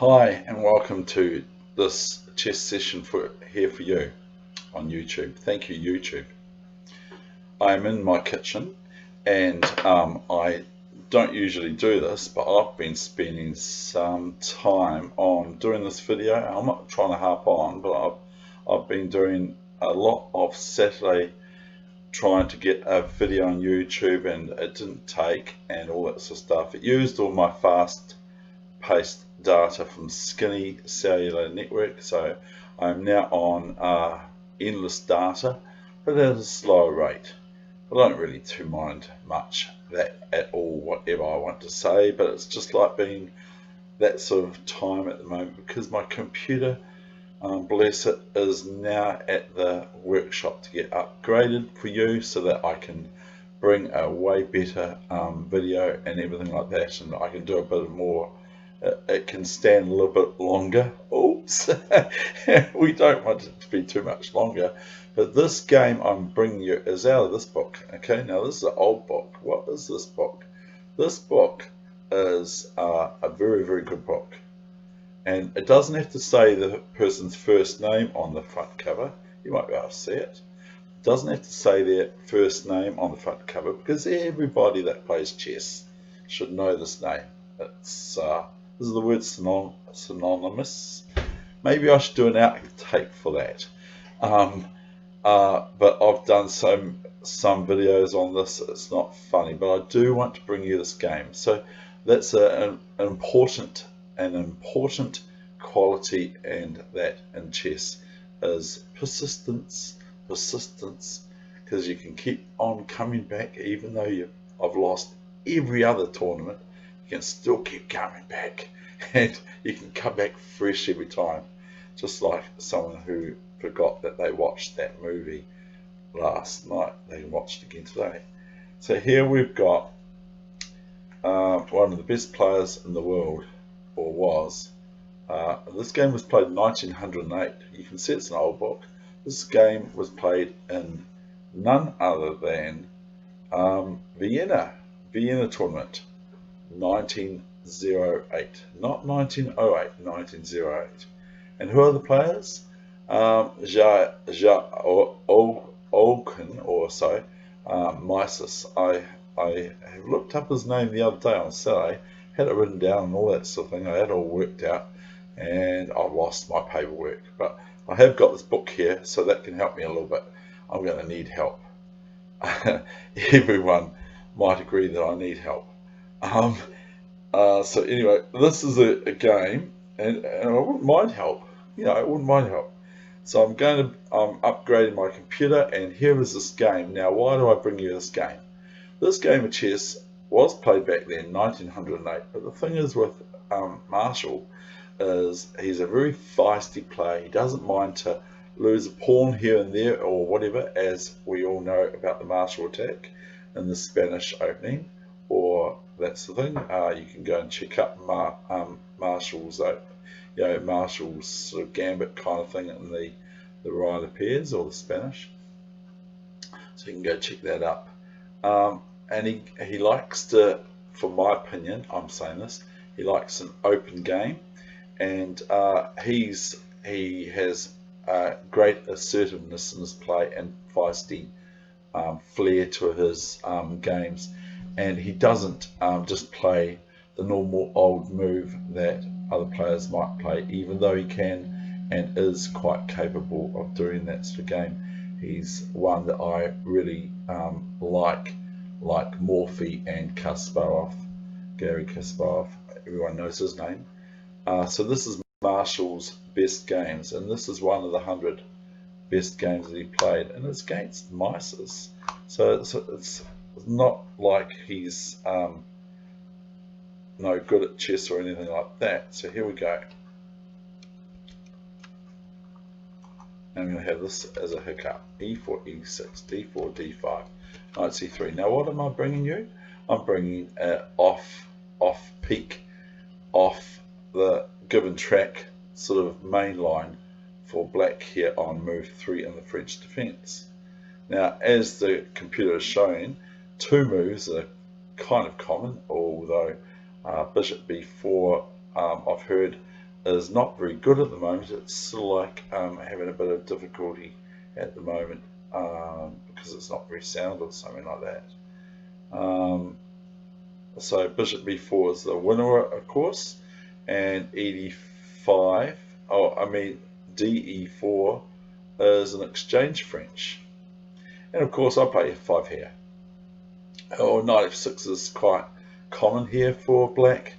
Hi and welcome to this chess session here for you on YouTube. Thank you, YouTube. I'm in my kitchen and I don't usually do this, but I've been spending some time on doing this video. I'm not trying to harp on, but I've been doing a lot of Saturday trying to get a video on YouTube, and it didn't take and all that sort of stuff. It used all my fast-paced data from skinny cellular network, so I'm now on endless data, but at a slower rate. I don't really too mind much that at all, whatever I want to say, but it's just like being that sort of time at the moment because my computer, bless it, is now at the workshop to get upgraded for you so that I can bring a way better video and everything like that, and I can do a bit more. It can stand a little bit longer. Oops, we don't want it to be too much longer. But this game I'm bringing you is out of this book. Okay, now this is an old book. What is this book? This book is a very, very good book. And it doesn't have to say the person's first name on the front cover. You might be able to see it. It doesn't have to say their first name on the front cover because everybody that plays chess should know this name. It's this is the word synonymous. Maybe I should do an outtake for that. But I've done some videos on this. It's not funny, but I do want to bring you this game. So that's an important quality, and that in chess is persistence, because you can keep on coming back even though I've lost every other tournament. You can still keep coming back, and you can come back fresh every time, just like someone who forgot that they watched that movie last night. They watched it again today. So here we've got one of the best players in the world, or was. This game was played in 1908. You can see it's an old book. This game was played in none other than Vienna Tournament, 1908, not 1908, 1908. And who are the players? Jacques Mieses. I have looked up his name the other day on Saturday, had it written down and all that sort of thing. I had it all worked out, and I lost my paperwork. But I have got this book here, so that can help me a little bit. I'm going to need help. Everyone might agree that I need help. So anyway, this is a game, and I wouldn't mind help. I wouldn't mind help. So I'm upgrading my computer, and here is this game. Now, why do I bring you this game? This game of chess was played back then, 1908. But the thing is with Marshall is he's a very feisty player. He doesn't mind to lose a pawn here and there or whatever, as we all know about the Marshall attack in the Spanish opening, or that's the thing. You can go and check up Marshall's, Marshall's sort of gambit kind of thing in the Rider pairs, or the Spanish. So you can go check that up. And he likes to, for my opinion, I'm saying this, he likes an open game, and he has great assertiveness in his play and feisty flair to his games, and he doesn't just play the normal old move that other players might play, even though he can and is quite capable of doing that sort of game. He's one that I really like Morphy and Kasparov, Garry Kasparov. Everyone knows his name. So this is Marshall's best games, and this is one of the 100 best games that he played, and it's against Mieses. So it's not like he's no good at chess or anything like that. So here we go. I'm going to have this as a hiccup. E4, E6, D4, D5, Knight C3. Now what am I bringing you? I'm bringing off peak, off the given track sort of main line for black here on move 3 in the French defense. Now, as the computer is showing, two moves are kind of common, although bishop b4, I've heard is not very good at the moment. It's sort of like having a bit of difficulty at the moment because it's not very sound or something like that. So bishop b4 is the winner, of course, and e5, de4 is an exchange French. And of course I play f5 here. Or knight f6 is quite common here for black.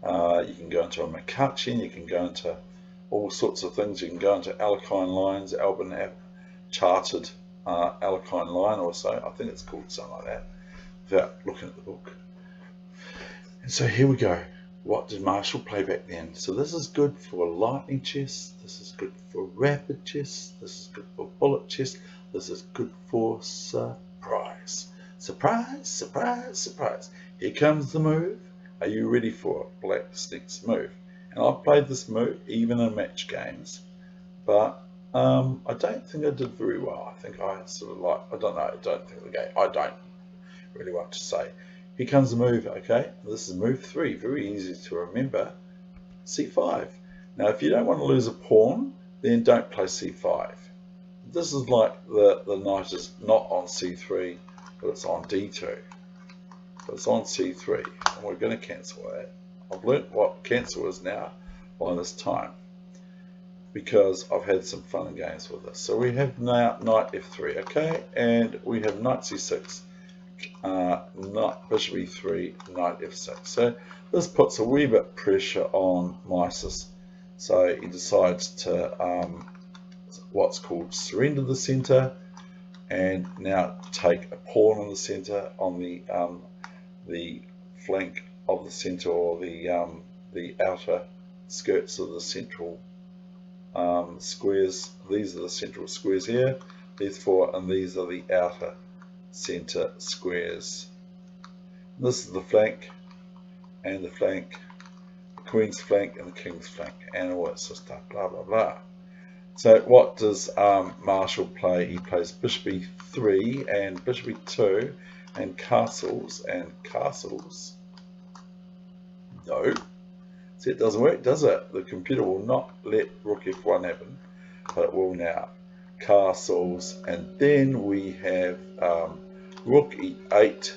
You can go into a McCutcheon, you can go into all sorts of things. You can go into Alpine lines, Albin charted Alpine line or so. I think it's called something like that, without looking at the book. And so here we go. What did Marshall play back then? So this is good for lightning chess. This is good for rapid chess. This is good for bullet chess. This is good for surprise. Surprise, surprise, surprise. Here comes the move. Are you ready for Black's next move? And I've played this move even in match games, but I don't think I did very well. I think I sort of like, I don't think the game, I don't really want to say. Here comes the move, okay? This is move 3, very easy to remember, c5. Now if you don't want to lose a pawn, then don't play c5. This is like the knight is not on c3, but it's on d2. But it's on c3, and we're going to cancel that. I've learnt what cancel is now by this time, because I've had some fun and games with this. So we have now knight f3, okay, and we have knight c6, knight bishop e3, knight f6. So this puts a wee bit pressure on Mieses. So he decides to what's called surrender the center, and now take a pawn in the center on the flank of the center, or the outer skirts of the central squares. These are the central squares here, these four, and these are the outer center squares. This is the flank, and the flank, the queen's flank, and the king's flank, and all that sort of stuff, blah blah blah. So what does Marshall play? He plays bishop e3 and bishop e2 and castles and castles. No. See, it doesn't work, does it? The computer will not let rook f1 happen, but it will now. Castles, and then we have rook e8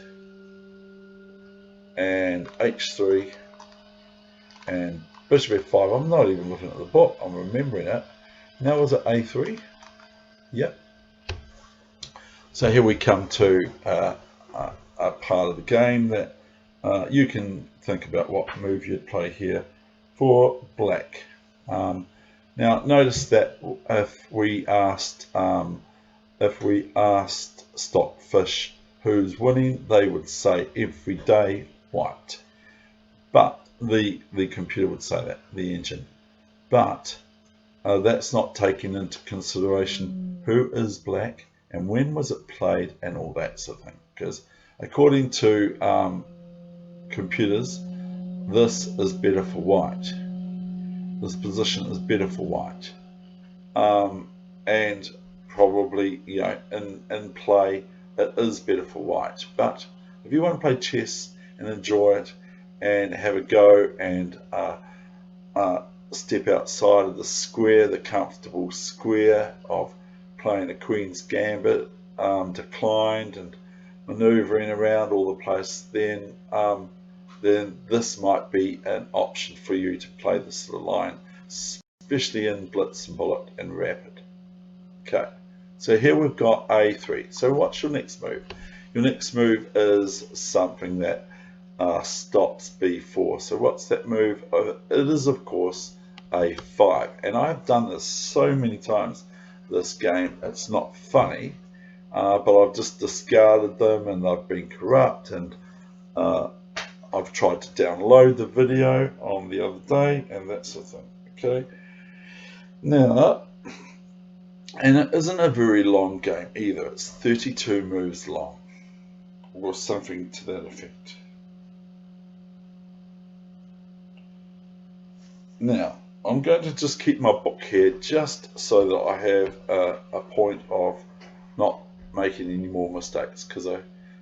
and h3 and bishop f5. I'm not even looking at the book, I'm remembering it. Now was it a3? Yep. So here we come to a part of the game that you can think about what move you'd play here for black. Now notice that if we asked Stockfish who's winning, they would say every day white. But the computer would say that, the engine. But that's not taking into consideration who is black and when was it played and all that sort of thing. Because according to computers, this is better for white. This position is better for white. And probably, you know, in play, it is better for white. But if you want to play chess and enjoy it and have a go and step outside of the square, the comfortable square of playing a Queen's Gambit, declined and maneuvering around all the place, then this might be an option for you to play this sort of line, especially in blitz and bullet and rapid. Okay, so here we've got a3. So what's your next move? Your next move is something that stops b4. So what's that move? It is, of course, a5. And I've done this so many times this game, it's not funny, but I've just discarded them and they've been corrupt, and I've tried to download the video on the other day and that sort of thing. Okay, now, and it isn't a very long game either, it's 32 moves long or something to that effect. Now I'm going to just keep my book here just so that I have a point of not making any more mistakes, because I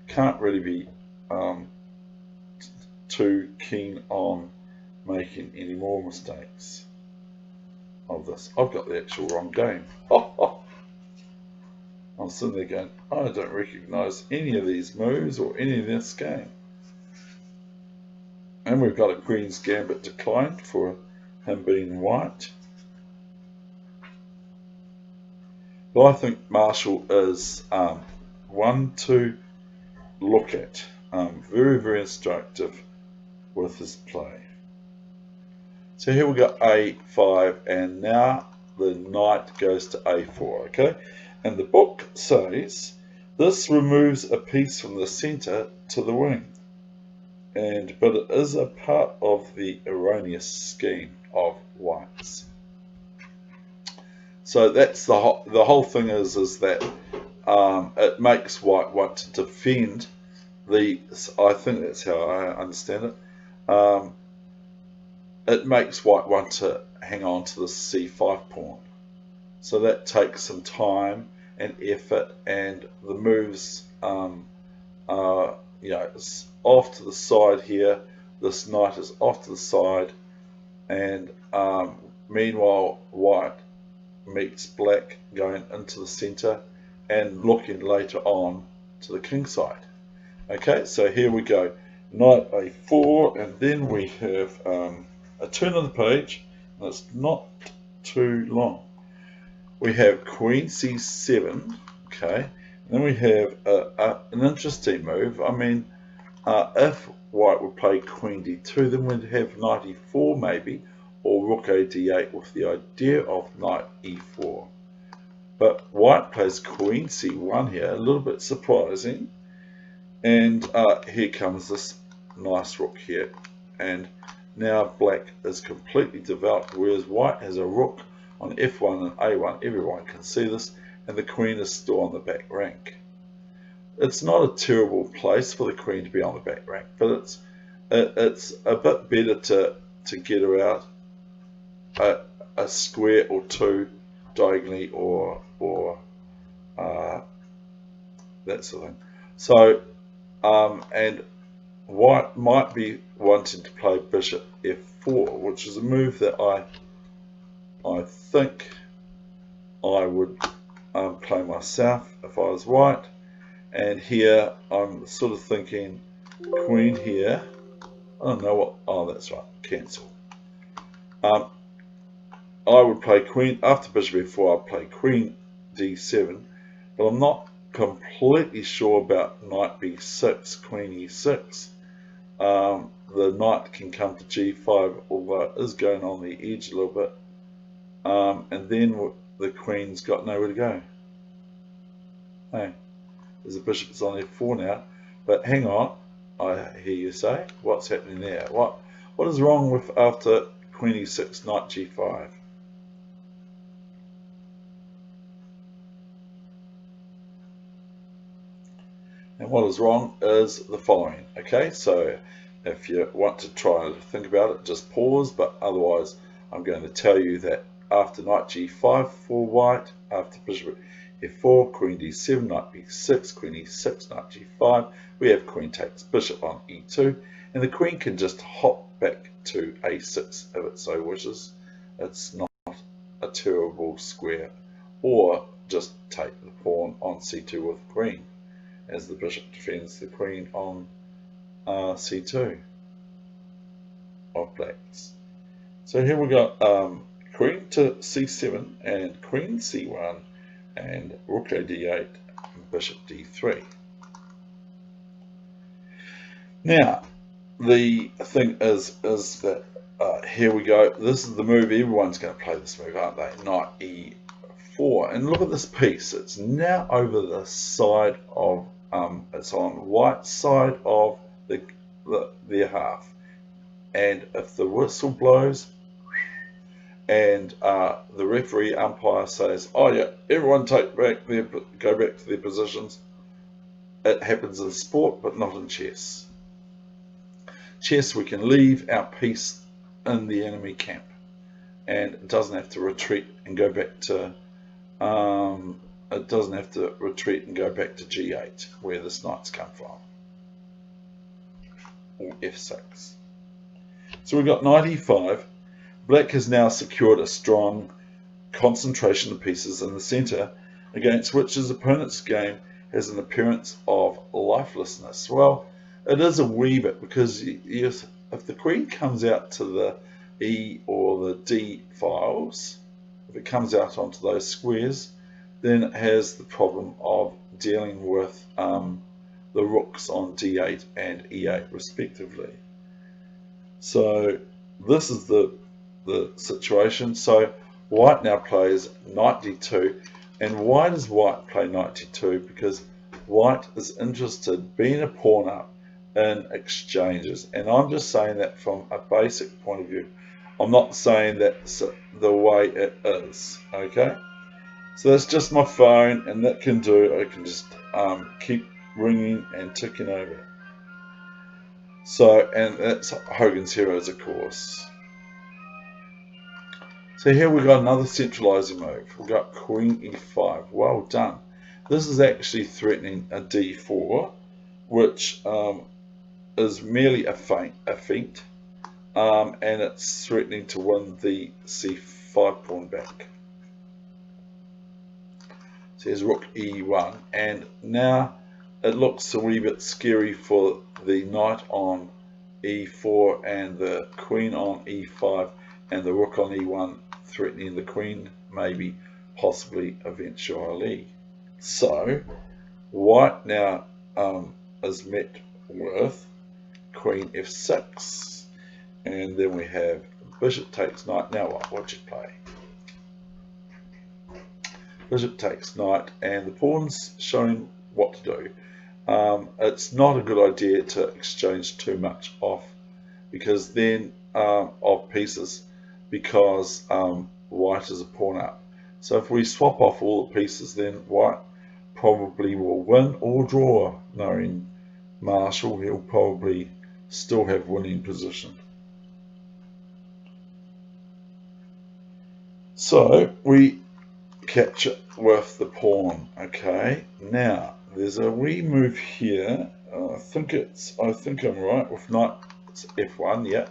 can't really be too keen on making any more mistakes. of this. I've got the actual wrong game. I'm sitting there going, I don't recognise any of these moves or any of this game. And we've got a Queen's Gambit declined for him being white. But I think Marshall is one to look at. Very, very instructive with his play. So here we got A5, and now the knight goes to A4, okay? And the book says this removes a piece from the center to the wing. But it is a part of the erroneous scheme of whites. So that's the whole thing is that it makes white want to defend the. I think that's how I understand it. It makes white want to hang on to the C5 pawn. So that takes some time and effort, and the moves it's off to the side here. This knight is off to the side, and meanwhile white meets black going into the center and looking later on to the king side. Okay, so here we go, knight A4, and then we have a turn of the page, and it's not too long. We have Queen C7, okay, and then we have an interesting move. I mean, if white would play Queen D2, then we'd have Knight E4 maybe, or Rook A D8 with the idea of Knight E4. But white plays Queen C1 here, a little bit surprising, and here comes this nice rook here, and now black is completely developed, whereas white has a rook on F1 and A1. Everyone can see this, and the queen is still on the back rank. It's not a terrible place for the queen to be on the back rank, but it's a bit better to get her out a square or two diagonally, or that sort of thing. So and white might be wanting to play bishop F4, which is a move that I think I would play myself if I was white. And here I'm sort of thinking queen here. I don't know what. Oh, that's right. Cancel. I would play queen after bishop F4. I'd play queen D7, but I'm not completely sure about knight B6, queen E6. The knight can come to G5, although it is going on the edge a little bit. And then the queen's got nowhere to go. Hey, there's a bishop that's on F4 now. But hang on, I hear you say, what's happening there? What is wrong with after queen E6, knight G5? And what is wrong is the following. Okay, so if you want to try to think about it, just pause, but otherwise I'm going to tell you that after knight G5 for white, after bishop F4, queen D7, knight B6, queen E6, knight G5, we have queen takes bishop on E2, and the queen can just hop back to A6 if it so wishes. It's not a terrible square, or just take the pawn on C2 with the queen, as the bishop defends the queen on C2 of blacks. So here we got queen to C7 and queen C1 and rook A D8 and bishop D3. Now the thing is that here we go. This is the move. Everyone's going to play this move, aren't they? Knight E4, and look at this piece. It's now over the side of it's on white side of their half, and if the whistle blows and the referee umpire says, oh yeah, everyone go back to their positions, it happens in sport but not in chess. Chess, we can leave our piece in the enemy camp, and it doesn't have to retreat and go back to G8 where this knight's come from, or F6. So we've got knight E5, Black has now secured a strong concentration of pieces in the centre, against which his opponent's game has an appearance of lifelessness. Well, it is a wee bit, because if the queen comes out to the E or the D files, if it comes out onto those squares, then it has the problem of dealing with the rooks on D8 and E8 respectively. So this is the situation. So white now plays knight d2, and why does white play knight d2? Because white is interested, being a pawn up, in exchanges, and I'm just saying that from a basic point of view. I'm not saying that's the way it is, okay? So that's just my phone, and that can do, I can just keep ringing and ticking over. So, and that's Hogan's Heroes, of course. So here we've got another centralizing move. We've got Queen e5. Well done. This is actually threatening a d4, which is merely a feint, and it's threatening to win the c5 pawn back. So here's rook e1, and now it looks a wee bit scary for the knight on e4 and the queen on e5 and the rook on e1, threatening the queen, maybe, possibly, eventually. So white now is met with queen f6, and then we have bishop takes knight. Now what you play? Bishop takes knight, and the pawn's showing what to do. It's not a good idea to exchange too much off, because then of pieces, because white is a pawn up. So if we swap off all the pieces, then white probably will win or draw. Knowing Marshall, he'll probably still have winning position. So we catch it with the pawn. Okay, now there's a wee move here. I think I'm right with knight f1. Yeah,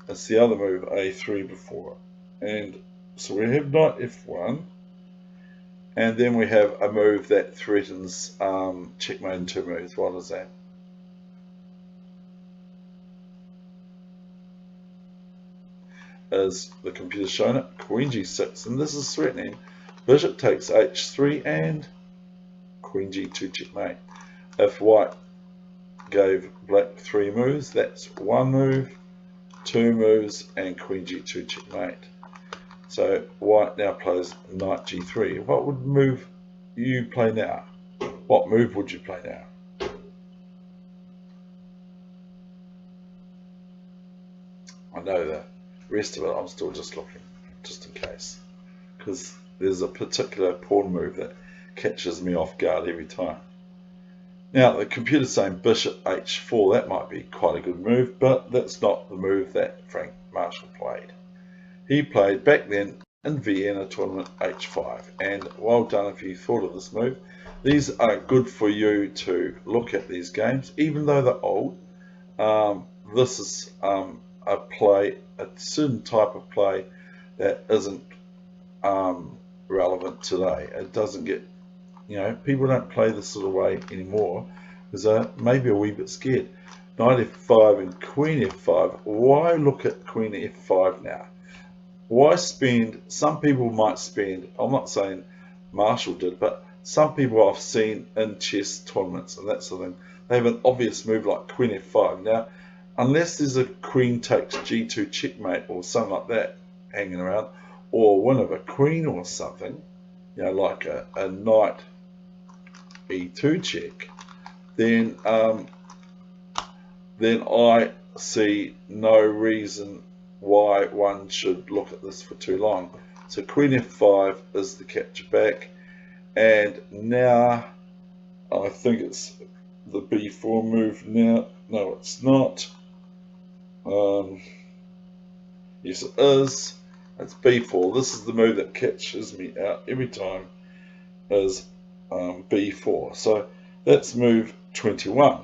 it's the other move, a3 before, and so we have knight f1, and then we have a move that threatens checkmate in 2 moves. What is that? Is the computer showing it? Queen g6, and this is threatening bishop takes h3 and queen g2 checkmate. If white gave black 3 moves, that's 1 move, 2 moves, and queen g2 checkmate. So white now plays knight g3. What would move you play now? What move would you play now? I know the rest of it, I'm still just looking, just in case, because there's a particular pawn move that catches me off guard every time. Now the computer's saying bishop h4. That might be quite a good move, but that's not the move that Frank Marshall played. He played back then in Vienna Tournament h5, and well done if you thought of this move. These are good for you to look at these games, even though they're old. This is a play, a certain type of play that isn't relevant today. It doesn't get, people don't play this sort of way anymore because they're maybe a wee bit scared. Knight f5 and queen f5. Why look at queen f5 now? Why spend? Some people might spend, I'm not saying Marshall did, but some people I've seen in chess tournaments and that sort of thing, they have an obvious move like queen f5. Now, unless there's a queen takes g2 checkmate or something like that hanging around, or win of a queen or something, like a knight e2 check, then I see no reason why one should look at this for too long. So queen f5 is the capture back, and now I think it's the b4 move now. No, it's not. Yes, it is. It's b4. This is the move that catches me out every time, is b4. So that's move 21.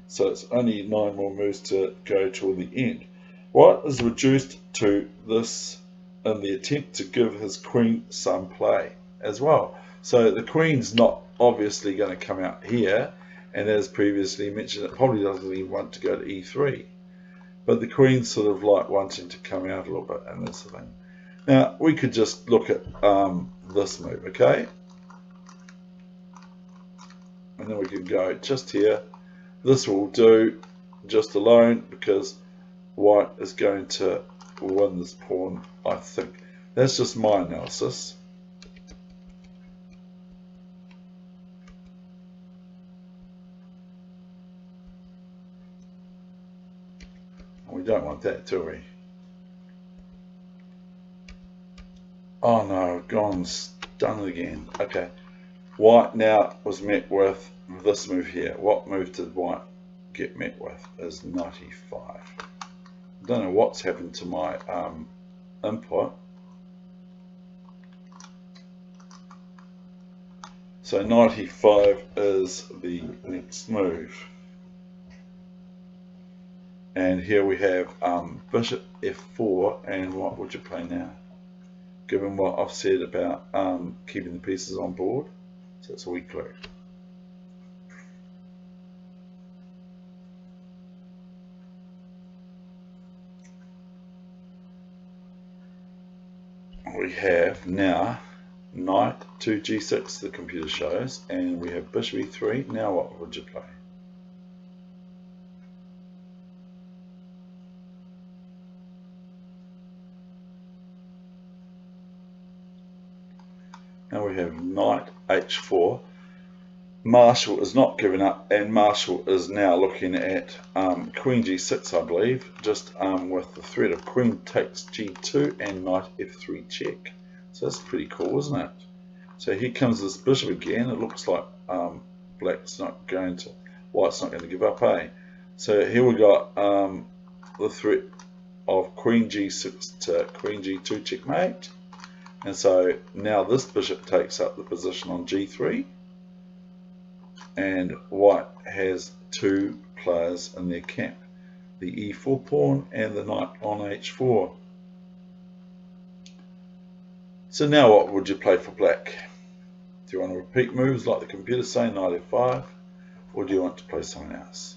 So it's only 9 more moves to go till the end. White is reduced to this in the attempt to give his queen some play as well. So the queen's not obviously going to come out here, and as previously mentioned, it probably doesn't even want to go to e3. But the queen's sort of like wanting to come out a little bit, and that's the thing. Now, we could just look at this move, okay? And then we can go just here. This will do just alone because white is going to win this pawn, I think. That's just my analysis. We don't want that, do we? Oh no, gone's done it again. Okay. White now was met with this move here. What move did white get met with? Is 95. I don't know what's happened to my input. So 95 is the next move. And here we have bishop f4, and what would you play now? Given what I've said about keeping the pieces on board. So it's a weak clue. We have now knight to g6, the computer shows, and we have bishop e3. Now what would you play? Now we have knight h4. Marshall is not giving up, and Marshall is now looking at queen g6, I believe, just with the threat of queen takes g2 and knight f3 check. So that's pretty cool, isn't it? So here comes this bishop again. It looks like white's not going to give up, eh? So here we got the threat of queen g6 to queen g2 checkmate. And so now this bishop takes up the position on g3, and white has two players in their camp, the e4 pawn and the knight on h4. So now what would you play for black? Do you want to repeat moves like the computer say, knight f5, or do you want to play something else?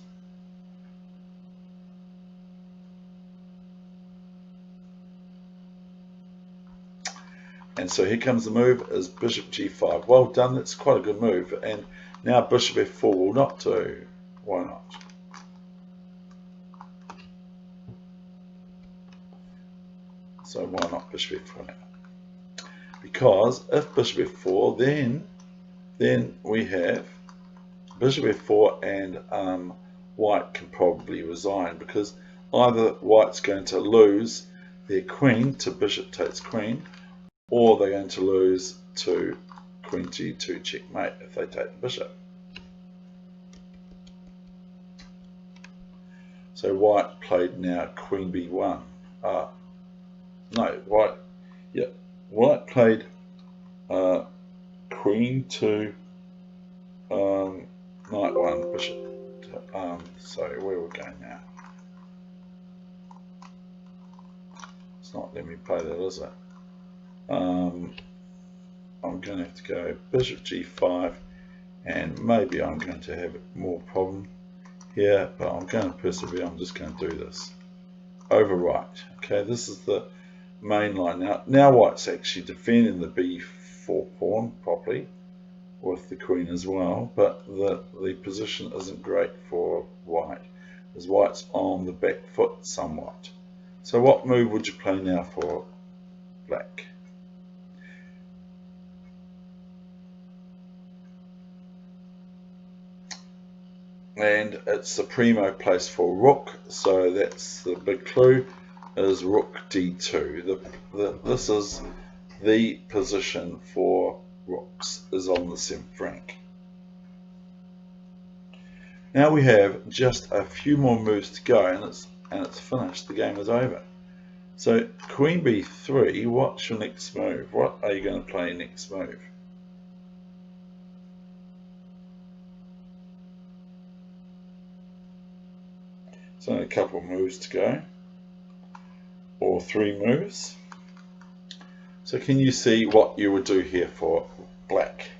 And so here comes the move, is bishop g5. Well done, that's quite a good move. And now bishop f4 will not do. Why not? So why not bishop f4 now? Because if bishop f4, then we have bishop f4, and white can probably resign, because either white's going to lose their queen to bishop takes queen, or they're going to lose to queen g2 checkmate if they take the bishop. So white played now queen b1. White played queen to knight 1, bishop. So where we're going now? It's not letting me play that, is it? I'm going to have to go bishop g5, and maybe I'm going to have more problem here, but I'm going to persevere. I'm just going to do this. Overwrite. Okay, this is the main line. Now white's actually defending the b4 pawn properly with the queen as well, but the position isn't great for white, as white's on the back foot somewhat. So what move would you play now for black? And it's the primo place for rook, so that's the big clue, is rook d2. This is the position for rooks, is on the 7th rank. Now we have just a few more moves to go, and it's finished. The game is over. So queen b3, what's your next move? What are you going to play next move? So a couple of moves to go. or 3 moves. So can you see what you would do here for black?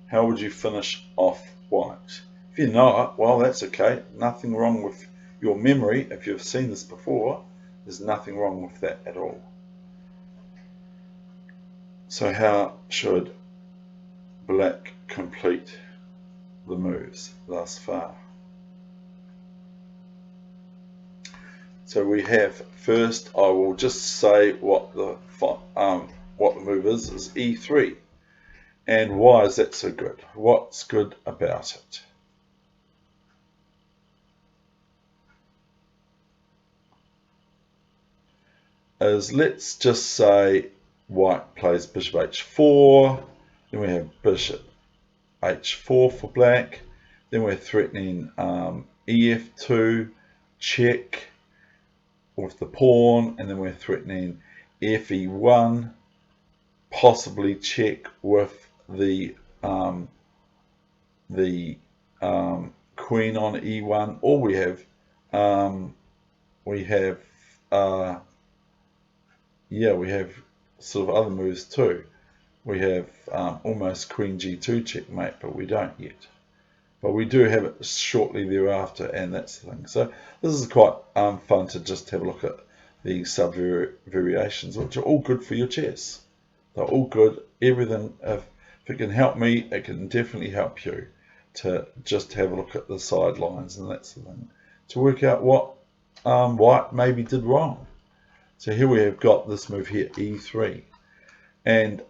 How would you finish off white? If you know it, well, that's okay. Nothing wrong with your memory. If you've seen this before, there's nothing wrong with that at all. So how should black complete the moves thus far? So we have, first I will just say what the move is E3. And why is that so good? What's good about it? Is, let's just say white plays bishop h4, then we have bishop h4 for black, then we're threatening ef2 check with the pawn, and then we're threatening fe1 possibly check with the queen on e1, or we have sort of other moves too. We have almost queen g2 checkmate, but we don't yet. But we do have it shortly thereafter, and that's the thing. So this is quite fun to just have a look at the sub variations, which are all good for your chess. They're all good. Everything, if it can help me, it can definitely help you to just have a look at the sidelines, and that's the thing, to work out what white maybe did wrong. So here we have got this move here, e3, and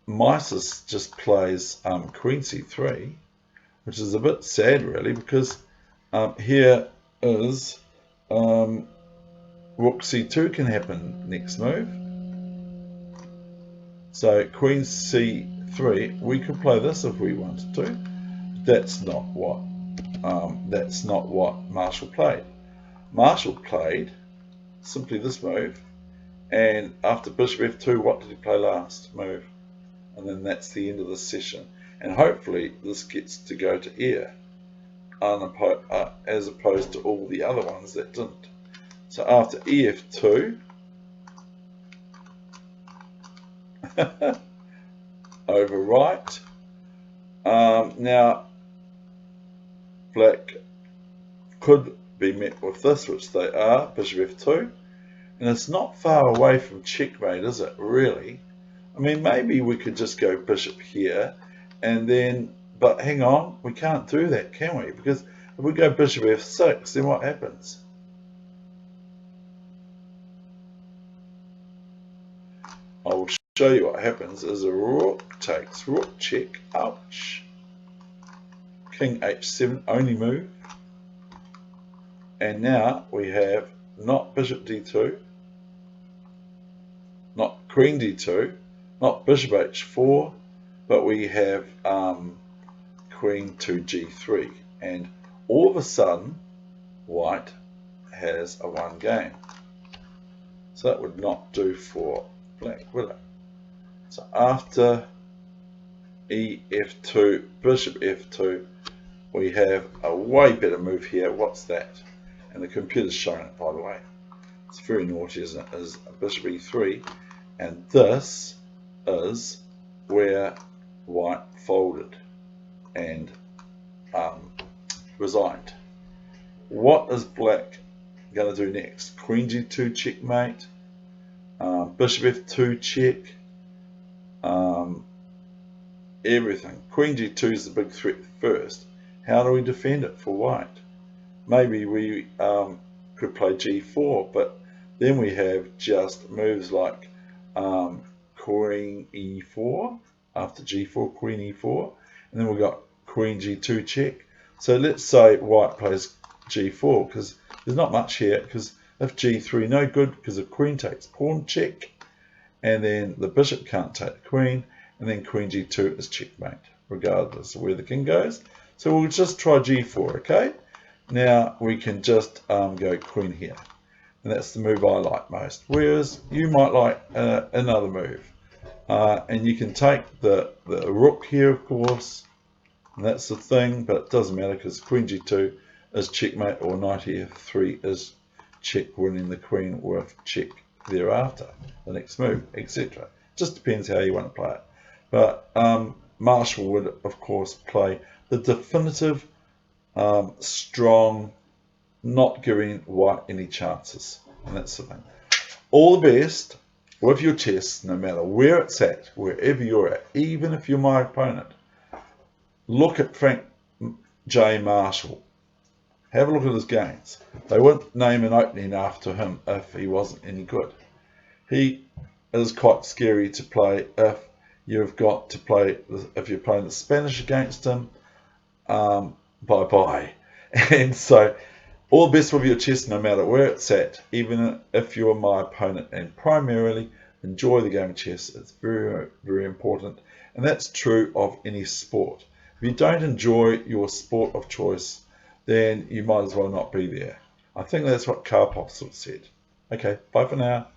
Mieses just plays queen c3, which is a bit sad really, because here is rook c2 can happen next move. So queen c3, we could play this if we wanted to. That's not what Marshall played. Marshall played simply this move, and after bishop f2, what did he play last move? And then that's the end of the session. And hopefully this gets to go to air, as opposed to all the other ones that didn't. So after ef2, overwrite. Now black could be met with this, which they are, bishop f2, and it's not far away from checkmate, is it really? I mean, maybe we could just go bishop here, and then, but hang on, we can't do that, can we? Because if we go bishop f6, then what happens? I will show you what happens is a rook takes, rook check, ouch. King h7, only move. And now we have not bishop d2, not queen d2, not bishop h4, but we have queen to g3. And all of a sudden, white has a one game. So that would not do for black, would it? So after ef2, bishop f2, we have a way better move here. What's that? And the computer's showing it, by the way. It's very naughty, isn't it? Is bishop e3, and this is where white folded and resigned. What is black going to do next? Queen g2 checkmate, bishop f2 check, everything. Queen g2 is the big threat first. How do we defend it for white? Maybe we could play g4, but then we have just moves like queen e4, after g4, queen e4, and then we've got queen g2 check. So let's say white plays g4, because there's not much here, because if g3, no good, because the queen takes pawn check, and then the bishop can't take the queen, and then queen g2 is checkmate, regardless of where the king goes. So we'll just try g4, okay? Now we can just go queen here, and that's the move I like most, whereas you might like another move, and you can take the rook here, of course, and that's the thing, but it doesn't matter because queen g2 is checkmate, or knight e3 is check winning the queen with check thereafter, the next move, etc. Just depends how you want to play it. But Marshall would, of course, play the definitive, strong, not giving white any chances. And that's the thing. All the best with your chess, no matter where it's at, wherever you're at, even if you're my opponent. Look at Frank J. Marshall. Have a look at his games. They wouldn't name an opening after him if he wasn't any good. He is quite scary to play if you've got to play, if you're playing the Spanish against him, bye-bye. And so, all the best with your chess, no matter where it's at, even if you're my opponent. And primarily, enjoy the game of chess. It's very, very important. And that's true of any sport. If you don't enjoy your sport of choice, then you might as well not be there. I think that's what Karpov sort of said. Okay, bye for now.